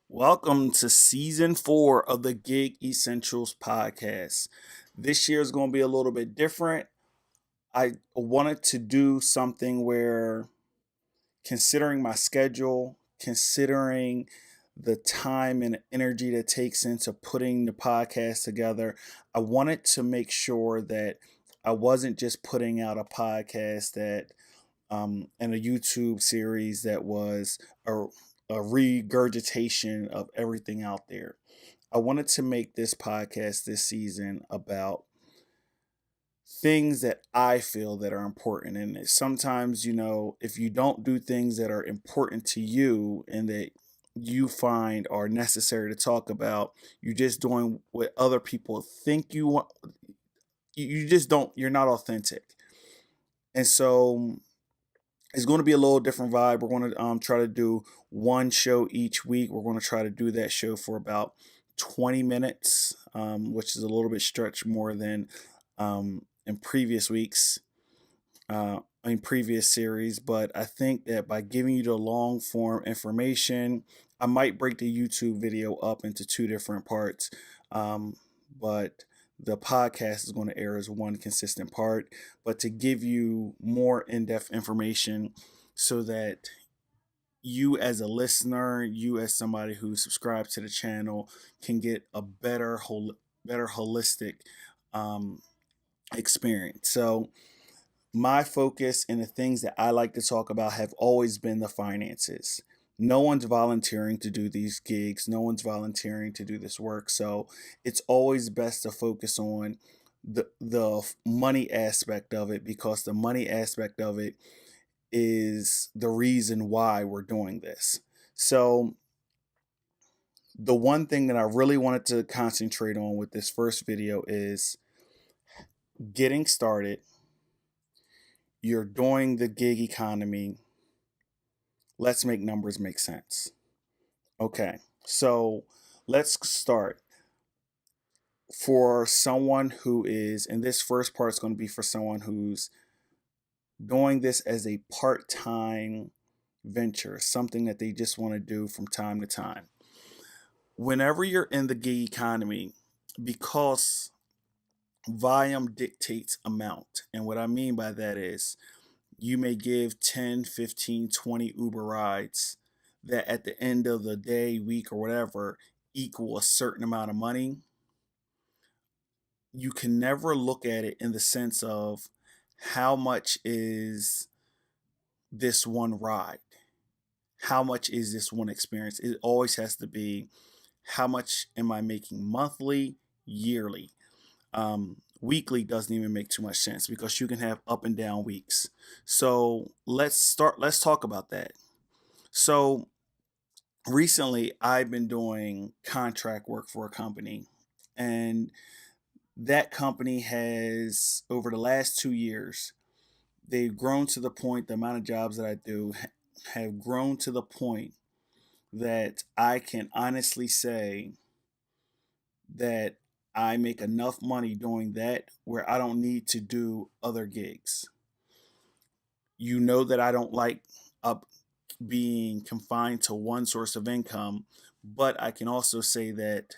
Welcome to season 4 of the Gig Essentials podcast. This year is going to be a little bit different. I wanted to do something where, considering my schedule, considering the time and energy that takes into putting the podcast together, I wanted to make sure that I wasn't just putting out a podcast and a YouTube series that was a, a regurgitation of everything out there. I wanted to make this podcast this season about things that I feel that are important. And sometimes, if you don't do things that are important to you and that you find are necessary to talk about, you're just doing what other people think you want. You just don't, you're not authentic. And so it's going to be a little different vibe. We're going to try to do one show each week. We're going to try to do that show for about 20 minutes, which is a little bit stretched more than in previous weeks, in previous series. But I think that by giving you the long form information, I might break the YouTube video up into two different parts. But the podcast is going to air as one consistent part, but to give you more in-depth information so that you as a listener, you as somebody who subscribes to the channel can get a better holistic um, experience. So my focus and the things that I like to talk about have always been the finances. No one's volunteering to do these gigs, no one's volunteering to do this work. So it's always best to focus on the money aspect of it, because the money aspect of it is the reason why we're doing this. So the one thing that I really wanted to concentrate on with this first video is getting started. You're doing the gig economy. Let's make numbers make sense. Okay, so let's start. For someone who is, and this first part is going to be for someone who's doing this as a part time venture, something that they just want to do from time to time. Whenever you're in the gig economy, because volume dictates amount. And what I mean by that is you may give 10, 15, 20 Uber rides that at the end of the day, week, or whatever equal a certain amount of money. You can never look at it in the sense of how much is this one ride? How much is this one experience? It always has to be, how much am I making monthly, yearly? Weekly doesn't even make too much sense because you can have up and down weeks. So let's talk about that. So recently I've been doing contract work for a company, and that company has, over the last 2 years, they've grown to the point, the amount of jobs that I do have grown to the point that I can honestly say that I make enough money doing that where I don't need to do other gigs. You know that I don't like up being confined to one source of income, but I can also say that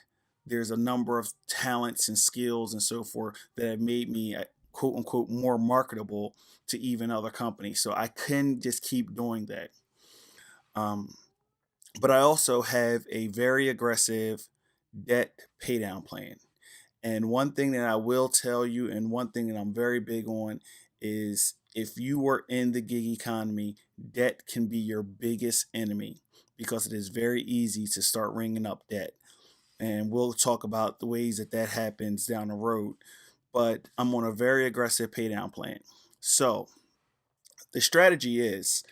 there's a number of talents and skills and so forth that have made me quote unquote more marketable to even other companies. So I can just keep doing that. Um, but I also have a very aggressive debt paydown plan. And one thing that I will tell you, and one thing that I'm very big on, is if you are in the gig economy, debt can be your biggest enemy because it is very easy to start ringing up debt. And we'll talk about the ways that that happens down the road. But I'm on a very aggressive paydown plan. So the strategy is,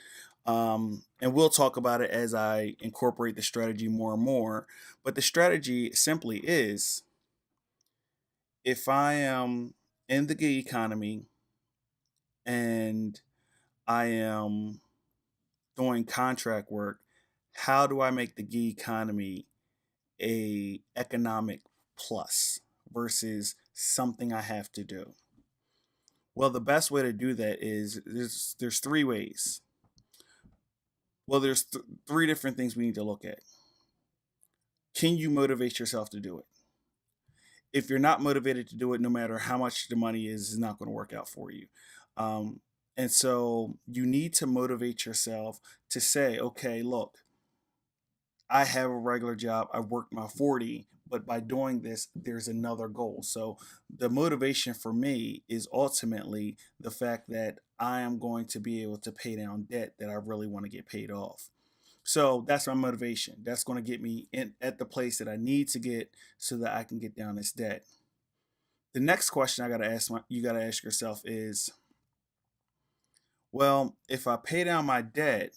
and we'll talk about it as I incorporate the strategy more and more. But the strategy simply is, if I am in the gig economy and I am doing contract work, how do I make the gig economy a economic plus versus something I have to do? Well, the best way to do that is, there's three ways. Well, there's three different things we need to look at. Can you motivate yourself to do it? If you're not motivated to do it, no matter how much the money is, it's not going to work out for you. Um, and so you need to motivate yourself to say, okay, look, I have a regular job. I worked my 40, but by doing this, there's another goal. So the motivation for me is ultimately the fact that I am going to be able to pay down debt that I really want to get paid off. So that's my motivation. That's going to get me in at the place that I need to get so that I can get down this debt. The next question I got to you got to ask yourself is, well, if I pay down my debt,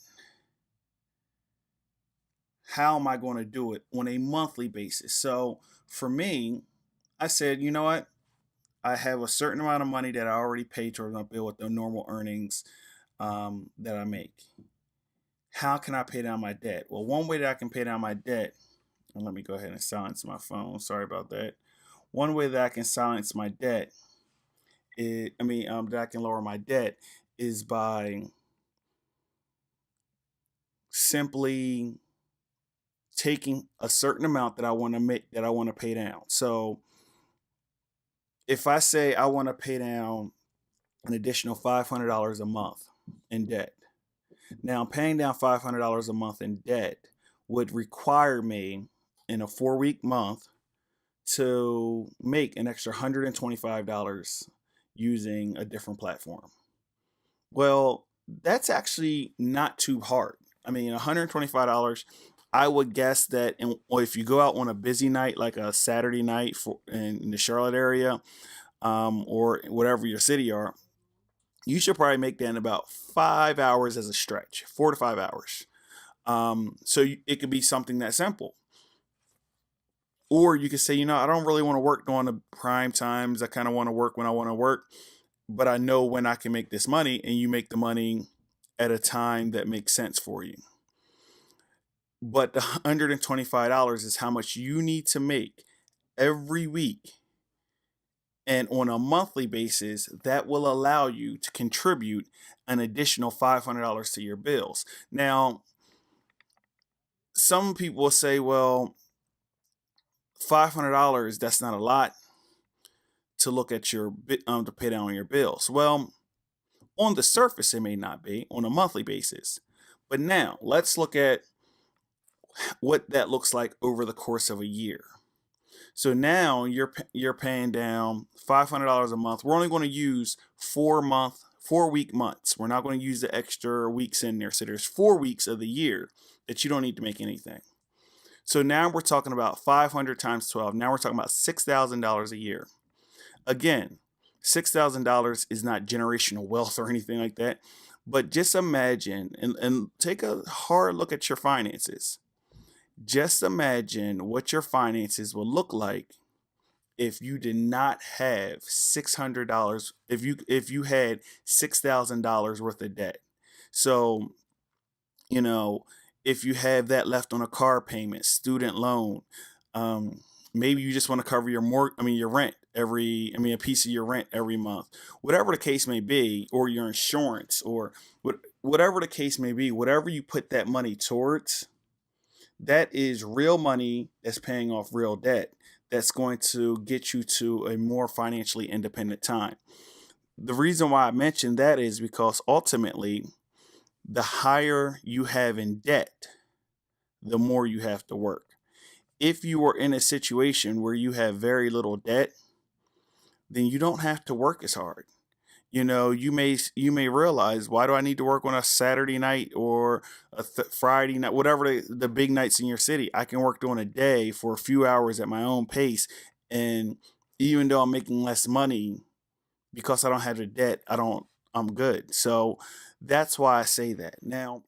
how am I going to do it on a monthly basis? So for me, I said, you know what? I have a certain amount of money that I already paid towards my bill with the normal earnings that I make. How can I pay down my debt? Well, one way that I can pay down my debt, and let me go ahead and silence my phone. Sorry about that. One way that I can silence my debt that I can lower my debt is by simply taking a certain amount that I want to make that I want to pay down. So if I say I want to pay down an additional $500 a month in debt, now paying down $500 a month in debt would require me in a 4-week month to make an extra $125 using a different platform. Well, that's actually not too hard. I mean, $125, I would guess that or if you go out on a busy night, like a Saturday night in the Charlotte area, or whatever your city are, you should probably make that in about 5 hours as a stretch, 4 to 5 hours. It could be something that simple. Or you could say, I don't really want to work during the prime times. I kind of want to work when I want to work, but I know when I can make this money, and you make the money at a time that makes sense for you. But the $125 is how much you need to make every week. And on a monthly basis, that will allow you to contribute an additional $500 to your bills. Now, some people will say, well, $500, that's not a lot to look at to pay down on your bills. Well, on the surface, it may not be on a monthly basis. But now let's look at what that looks like over the course of a year. So now you're paying down $500 a month. We're only going to use 4-week months. We're not going to use the extra weeks in there. So there's 4 weeks of the year that you don't need to make anything. So now we're talking about 500 times 12. Now we're talking about $6,000 a year. Again, $6,000 is not generational wealth or anything like that. But just imagine and take a hard look at your finances. Just imagine what your finances will look like if you did not have $600, if you had $6,000 worth of debt. So, you know, if you have that left on a car payment, student loan, maybe you just want to cover your rent a piece of your rent every month, whatever the case may be, or your insurance, or whatever the case may be, whatever you put that money towards, that is real money that's paying off real debt. That's going to get you to a more financially independent time. The reason why I mentioned that is because ultimately, the higher you have in debt, the more you have to work. If you are in a situation where you have very little debt, then you don't have to work as hard. You may realize, why do I need to work on a Saturday night or a Friday night, whatever the big nights in your city? I can work during a day for a few hours at my own pace, and even though I'm making less money, because I don't have the debt, I'm good. So that's why I say that. Now,